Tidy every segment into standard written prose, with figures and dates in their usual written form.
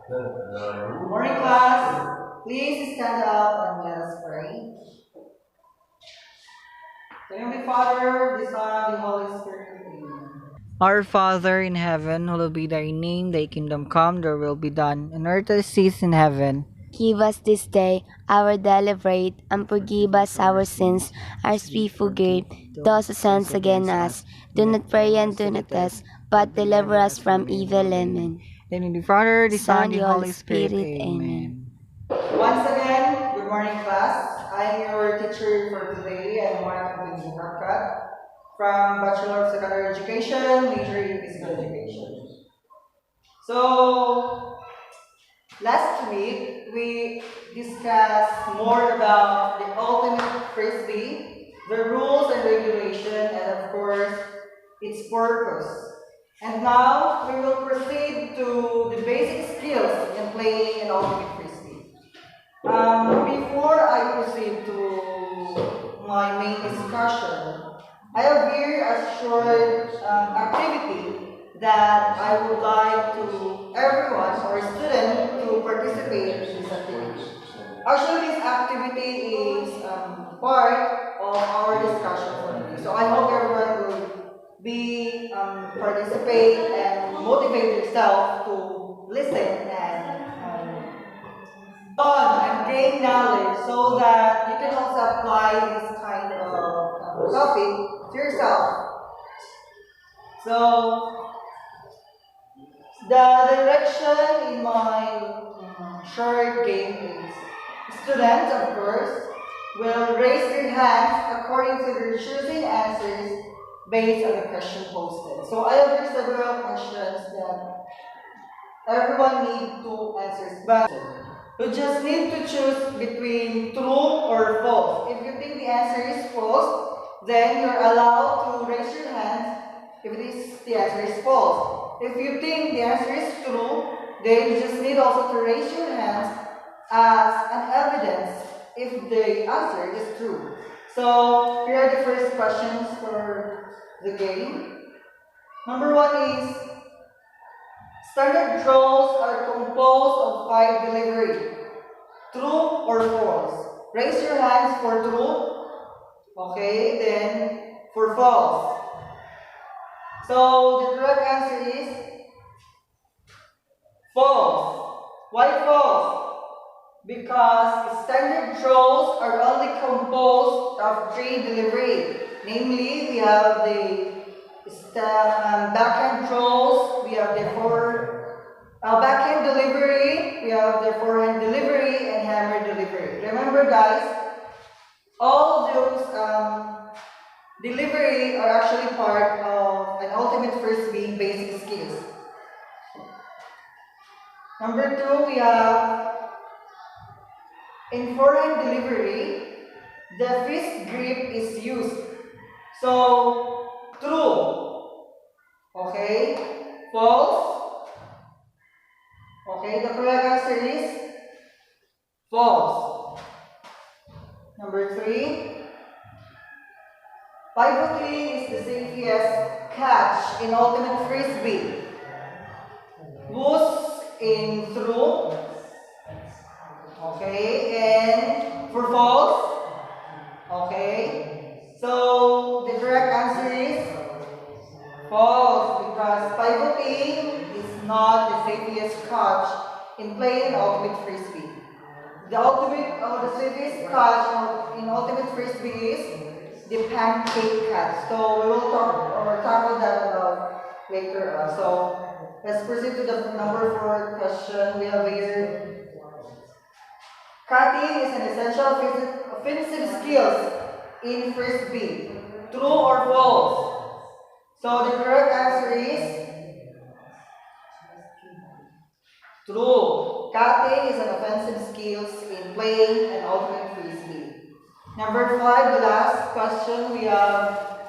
Good morning, class. Please stand up and let us pray. Heavenly Father, the Son, the Holy Spirit. Amen. Our Father in heaven, hallowed be thy name, thy kingdom come, thy will be done, on earth as it is in heaven. Give us this day our daily bread, and forgive us our sins, as we forgive those who sins against us. Do not pray and do not test, but deliver us from evil. Amen. In the name of the Father, the Son, Son, the the Holy Holy Spirit. Spirit. Amen. Once again, good morning, class. I'm your teacher for today. I'm Mark Benzumarka from Bachelor of Secondary Education, major in Physical Education. So, last week, we discussed more about the ultimate frisbee, the rules and regulation, and of course, its purpose. And now, we will proceed to the basic skills in playing an ultimate frisbee. Before I proceed to my main discussion, I have here a short activity that I would like to everyone or student to participate in this activity. Actually, this activity is part of our discussion for today. So I hope everyone will be participate and motivate yourself to listen and learn and gain knowledge so that you can also apply this kind of topic to yourself. So, the direction in my short game is students, of course, will raise their hands according to their choosing answers based on the question posted. So, I have here several questions that everyone needs to answer, but you just need to choose between true or false. If you think the answer is false, then you're allowed to raise your hand if the answer is false. If you think the answer is true, then you just need also to raise your hands as an evidence if the answer is true. So here are the first questions for the game. Number one is, standard draws are composed of 5 delivery. True or false? Raise your hands for true. Okay, then for false. So the correct answer is false. Why false? Because standard draws are only composed of 3 delivery. Namely, we have the backhand draws, we have the backhand delivery, we have the forehand delivery, and hammer delivery. Remember, guys, all those delivery are actually part of an ultimate frisbee basic skills. Number two, we have in forehand delivery, the fist grip is used. So, true. Okay. False. Okay, the correct answer is false. Number three, pivoting is the safest catch in ultimate frisbee. Loose in true. Okay, and for false. Okay, so the correct answer is false because pivoting is not the safest catch in playing ultimate frisbee. The ultimate or the safest catch in ultimate frisbee is the pancake catch. So we will talk or tackle that about later on. So let's proceed to the number 4 question. We have here. Cutting is an essential offensive skills in frisbee. True or false? So the correct answer is true. Cutting is an offensive skills in playing an ultimate frisbee. Number 5, the last question, we have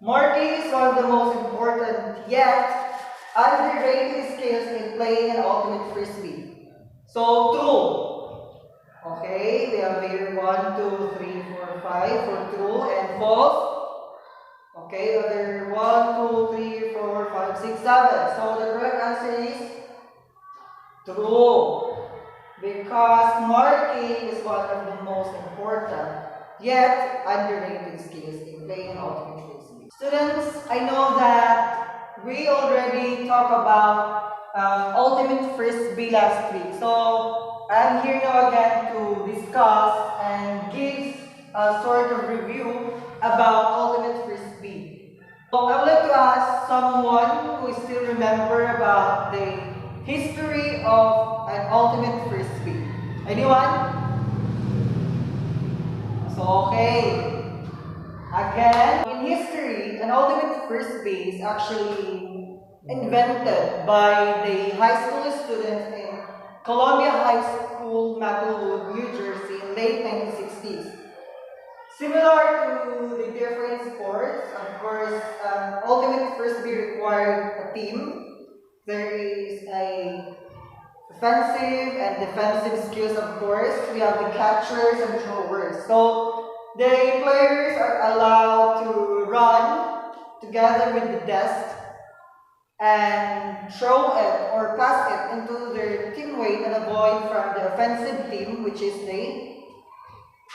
marking is one of the most important yet underrated skills in playing an ultimate frisbee. So true. Okay, we have here 1, 2, 3, 4, 5 for true and false. Okay, other 1, 2, 3, 4, 5, 6, 7. So the correct answer is True. Because marking is one of the most important, yet underrated skills in playing ultimate frisbee. Students, I know that we already talked about ultimate frisbee last week. So I'm here now again to discuss and give a sort of review about ultimate frisbee. So I would like to ask someone who still remember about the history of an ultimate frisbee. Anyone? So okay. Again, in history, an ultimate frisbee is actually invented by the high school students in Columbia High School, Maplewood, New Jersey, in late 1960s. Similar to the different sports, of course, ultimate frisbee required a team. There is a offensive and defensive skills, of course. We have the catchers and throwers. So the players are allowed to run together with the desk and throw it or pass it into their teammate and avoid from the offensive team, which is the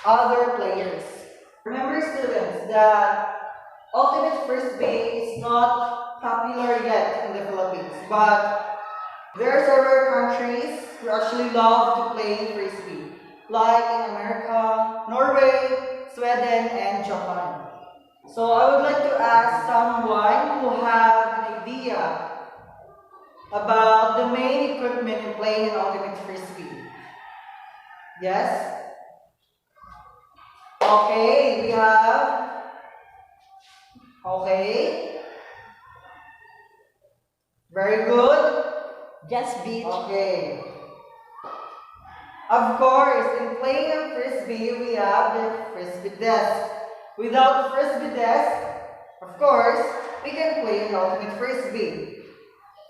other players. Remember, students, that ultimate frisbee is not popular yet in the Philippines, but there are several countries who actually love to play frisbee, like in America, Norway, Sweden, and Japan. So I would like to ask someone who have an idea about the main equipment in playing an ultimate frisbee. Yes? Okay, we have. Okay. Very good. Just beach. Okay. Of course, in playing a frisbee, we have the frisbee desk. Without the frisbee desk, of course, we can play an ultimate frisbee.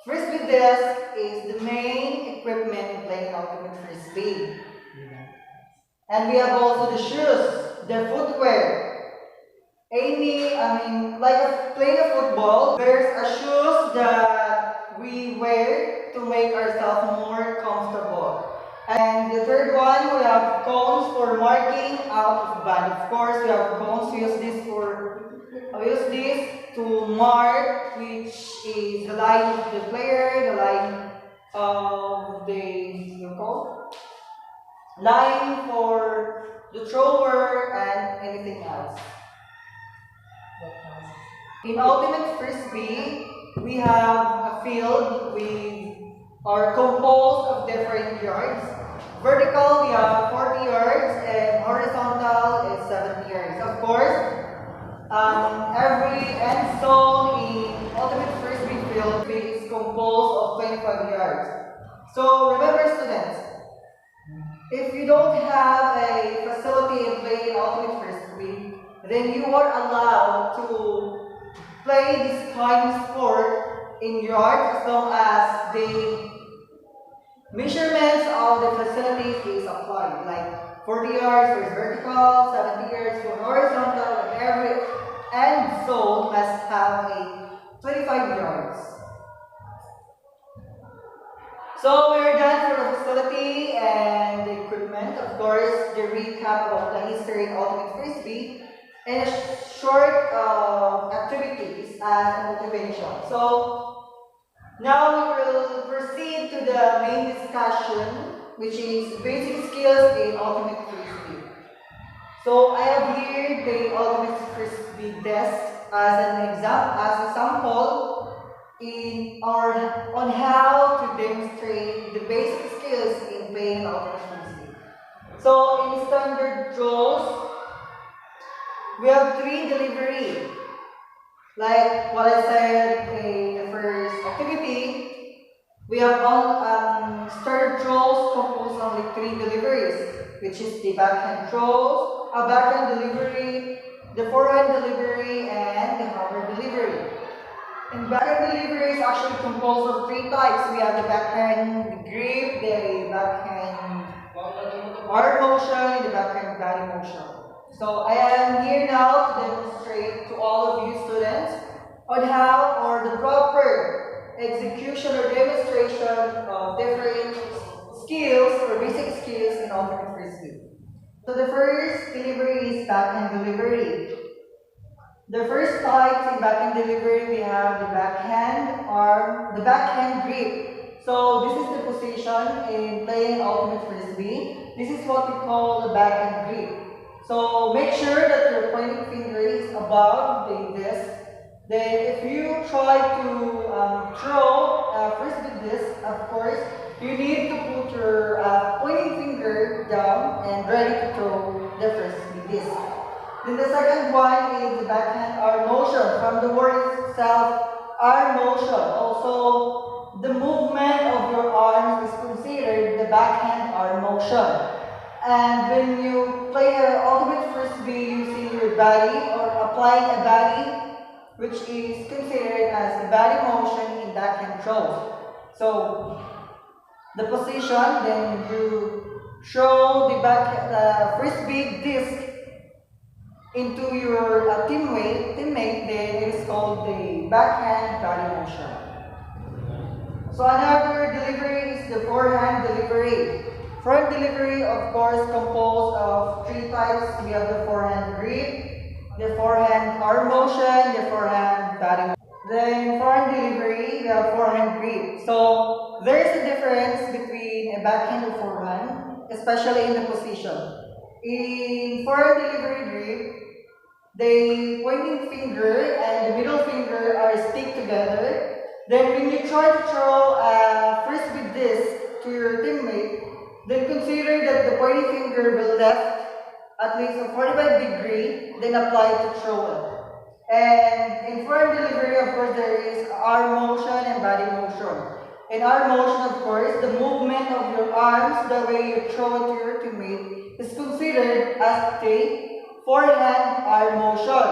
Frisbee desk is the main equipment in playing ultimate frisbee. And we have also the shoes, the footwear. Playing a football, there's a shoes that we wear to make ourselves more comfortable. And the third one, we have cones for marking out of band. Of course, we have cones. We use this to mark which is the line of the player, the line of line for the thrower, and anything else. In ultimate frisbee, we have a field with or composed of different yards. Vertical, we have 40 yards, and horizontal is 70 yards. Of course, every end zone in ultimate frisbee field is composed of 25 yards. So remember, students, if you don't have a facility in playing ultimate frisbee, then you are allowed to play this kind of sport in yards as long as the measurements of the facilities is applied. Like 40 yards for vertical, 70 yards for horizontal, and every end zone must have a 25 yards. So we're done for the facility and the equipment. Of course, the recap of the history of ultimate frisbee and a short activities as motivation. So now we will proceed to the main discussion, which is basic skills in ultimate frisbee. So I have here the ultimate frisbee desk as an example on how to demonstrate the basic skills in playing ultimate frisbee. So in standard draws, we have 3 delivery. Like what I said in the first activity, we have all starter draws composed of only 3 deliveries, which is the backhand draws, a backhand delivery, the forehand delivery, and the hammer delivery. And backhand delivery is actually composed of 3 types. We have the backhand grip, the backhand arm motion, and the backhand body motion. So I am here now to demonstrate to all of you students on how or the proper execution or demonstration of different So the first delivery is backhand delivery. The first types in backhand delivery, we have the backhand arm, the backhand grip. So this is the position in playing ultimate frisbee. This is what we call the backhand grip. So make sure that your pointing finger is above the disc. Then if you try to throw a frisbee disc, of course, you need to put your pointing finger down and ready to throw the frisbee disc. Then the second one is the backhand arm motion. From the word itself, arm motion. Also, the movement of your arms is considered the backhand arm motion. And when you play an ultimate frisbee using your body or applying a body, which is considered as the body motion in backhand throws. So, the position, then you throw the frisbee disc into your teammate, then it is called the backhand body motion. So another delivery is the forehand delivery. Forehand delivery, of course, composed of three types. We have the forehand grip, the forehand arm motion, the forehand body motion. Then forehand delivery, we have forehand grip. So there is a difference between a backhand and forehand, especially in the position. In forehand delivery grip, the pointing finger and the middle finger are stick together. Then when you try to throw a frisbee disc to your teammate, then consider that the pointing finger will left at least a 45-degree, then apply to throw it. And in forehand delivery, of course, there is arm motion and body motion. In arm motion, of course, the movement of your arms, the way you throw it to your teammate, is considered as the forehand arm motion.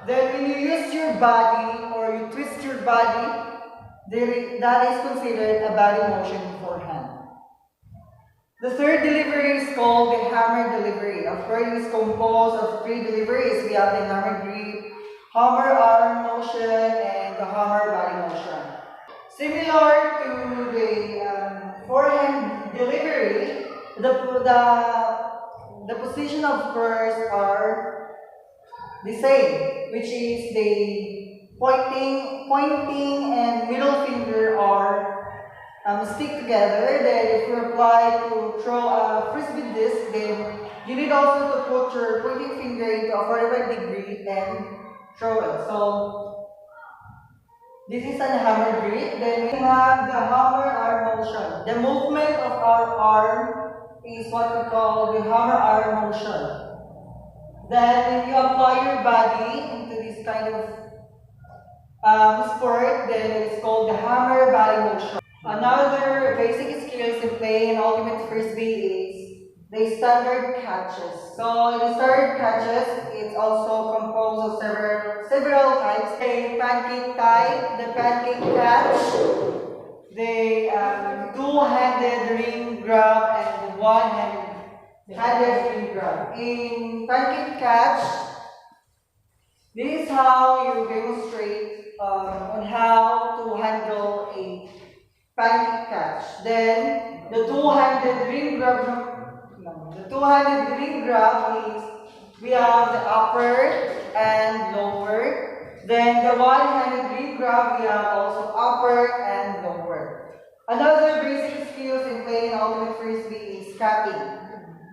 Then when you use your body or you twist your body, that is considered a body motion forehand. The third delivery is called the hammer delivery. Of course, it is composed of three deliveries. We have the hammer grip, hammer arm motion, and the hammer body motion. Similar to the forehand delivery, the position of course are the same, which is the pointing and middle finger are stick together. Then if you apply to throw a frisbee disc, then you need also to put your pointing finger into a 45-degree and throw it. So this is a hammer grip. Then we have the hammer arm motion. The movement of our arm is what we call the hammer arm motion. Then when you apply your body into this kind of sport, then it's called the hammer body motion. Another basic skills in playing ultimate frisbee is the standard catches. So in the standard catches, it's also composed of several types. The pancake type, the pancake catch, the two-handed ring grab, and the one-handed ring grab. In pancake catch, this is how you demonstrate on how to handle a pancake catch. Then the two-handed ring grab. The two-handed ring grab is we have the upper and lower. Then the one-handed ring grab we have also upper and lower. Another basic skills in playing ultimate frisbee is cutting.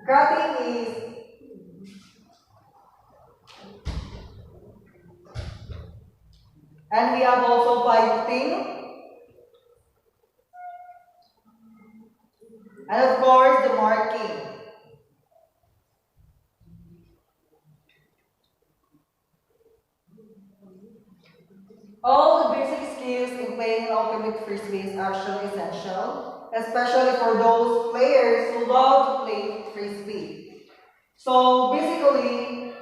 Cutting is and we have also pivoting. And of course, the marking. All the basic skills in playing ultimate frisbee is actually essential, especially for those players who love to play frisbee. So basically,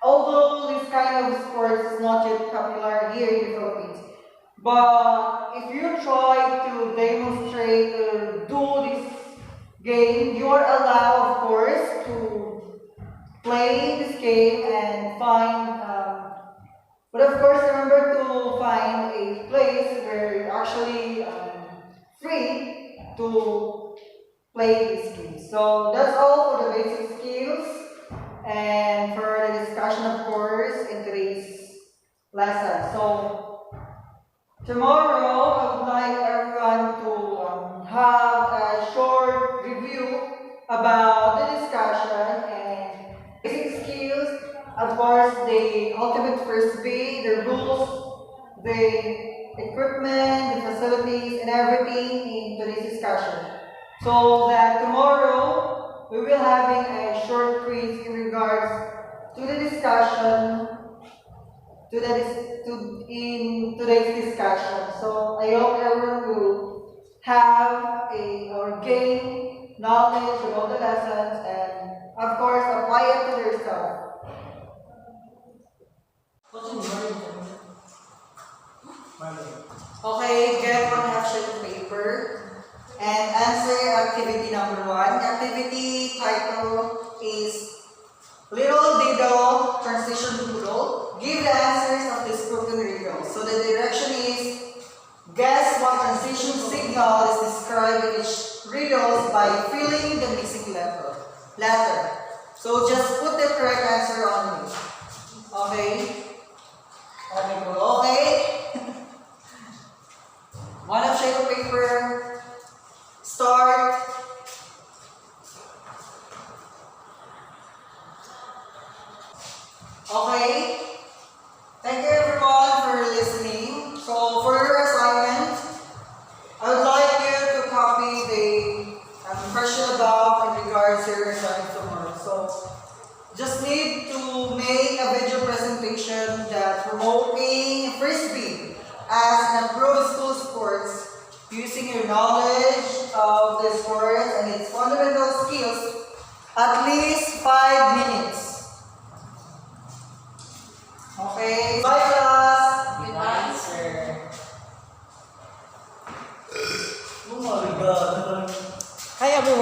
although this kind of sport is not yet popular here in the Philippines, but if you try to demonstrate or do this game, you are allowed, of course, to play this game and find. But of course, remember to find a place where you're actually free to play these games. So that's all for the basic skills and for the discussion, of course, in today's lesson. So tomorrow, I would like everyone to have a short review about the discussion and basic skills, of course, the ultimate frisbee, the rules, the equipment, the facilities, and everything in today's discussion. So that tomorrow we will having a short quiz in regards to the discussion in today's discussion. So I hope everyone will have or gain knowledge about the lessons and of course apply it to yourself. Okay, get 1/2 sheet of paper and answer activity number 1. Activity title is Little Diddle Transition Doodle. Give the answers of the spoken riddle. So the direction is guess what transition signal is described in each riddle by filling the missing letter. So just put the correct answer on it. Okay? Okay? 1/2 sheet of paper. Start. Okay. Thank you everyone for listening. So for your assignment, I would like you to copy the question above in regards to your assignment tomorrow. So just need to make a video presentation that promoting frisbee as an approved school sports using your knowledge of the sports and its fundamental skills at least 5 minutes. Okay, bye class. Good night, sir. Hi everyone.